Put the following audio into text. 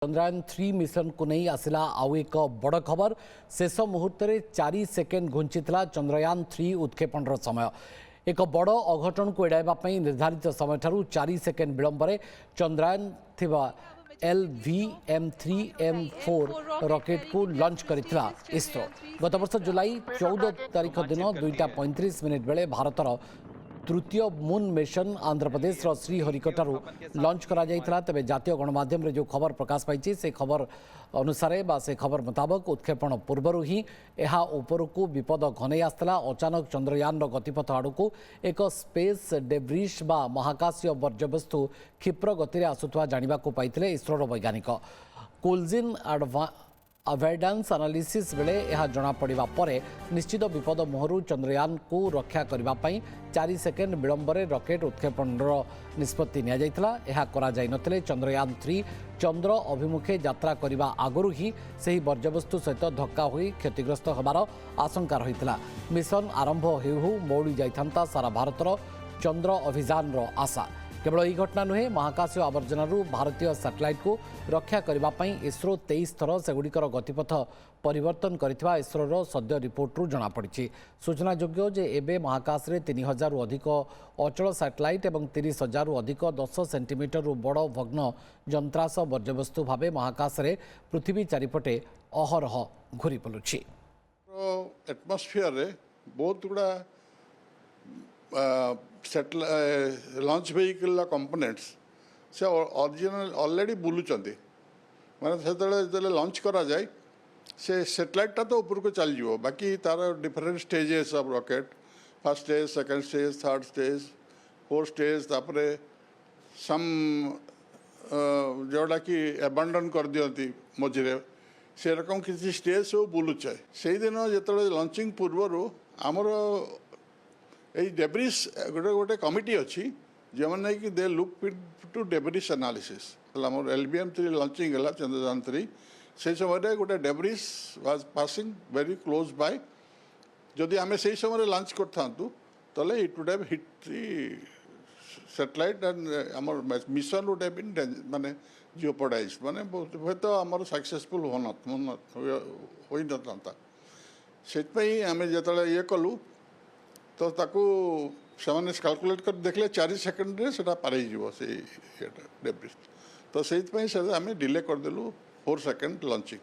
Chandrayaan-3 mission को नहीं आसिला आउ एक बड़ खबर। शेष मुहूर्त में 4 सेकेंड घुंचीला चंद्रयान-3 उत्क्षेपण समय। एक बड़ अघटन को एड़ाइवाई निर्धारित समय 4 सेकेंड विलंब चंद्रयान थिबा LVM-3M4 रॉकेट को लॉन्च करथिला इसरो। गत वर्ष जुलाई 14 तारीख दिन 2:35 बेले भारतर तृतीय moon mission Andhra Pradesh श्रीहरिकोटारू launch करा जायतिला। तबे जातीय गणमाध्यम रे जो खबर प्रकाश पाई से खबर अनुसार से खबर मुताबक उत्क्षेपण पूर्व ही यह उपरकू विपद घनई आसला। अचानक चंद्रयान गतिपथ आड़क एक स्पेस डेब्रिश बा महाकाशीय वर्ज्यवस्तु क्षिप्र गति आसुवा जानिबाकू पाइथिले इसरोर वैज्ञानिक। कोलजिन अवॉइडेंस एनालिसिस बेले यह जना पड़ा पर निश्चित विपद मुहरु चंद्रयान को रक्षा करने 4 सेकेंड विलंब रॉकेट उत्क्षेपण निष्पत्ति निया। चंद्रयान-3 चंद्र अभिमुखे यात्रा करने आगु ही से वर्ज्यवस्तु सहित धक्का हुई क्षतिग्रस्त होबार आशंका रही। मिशन आरंभ हो मौड़ी जाता सारा भारतर चंद्र अभियान आशा। केवल यही घटना नुहे, महाकाशीय आवर्जनारू भारतीय सैटेलाइट को रक्षा करने इसरो 23 थर सेगुड़िकर गतिपथ परिवर्तन करथिबा इसरोर सद्य रिपोर्टरू जनापड़ी। सूचनायोग्य जे एबे महाकाश रे 3000 अधिक अचल सैटेलाइट और 30,000 अधिक 10 सेंटीमीटर बड़ भग्न जंत्रांश वर्ज्यवस्तु भावे महाकाश रे पृथ्वी चारिपटे अहरह घूरी बुलुछि। एटमॉस्फेयर रे बहुत गुड़ा लॉन्च व्हीकल कंपोनेंट्स से ओरिजिनल ऑलरेडी बुलुचंदी माने से लॉन्च करा जाए से सैटेलाइट टा तो ऊपर को चल जीवो। बाकी तार different stages of rocket, first stage, second stage, third stage, fourth stage, तापरे सम जोड़ा कि एबंडन कर दियंती मझिरे से रकम किसी स्टेज सब बुलुचे। से दिन जो लॉन्चिंग पूर्व आमर ये डेब्रिस गोटे गोटे कमिटी अच्छी जो मैंने कि they look to debris analysis. LVM-3 launching है चंद्रयान-3 से समय गोटे debris was passing very close by. जदि आम से समय लॉन्च कर it would have hit the satellite and आमर मिशन वुड हैव बीन माने जियोपोडाइज माने बहुत आमर सक्सेसफुल हो न से आम जो ये कलु तो ताकू से कैलकुलेट कर देखले 4 सेकेंड रे सेटा पारे जीवो से डेब्रिस। तो से आम डिले करदेलु 4 सेकेंड लॉन्चिंग।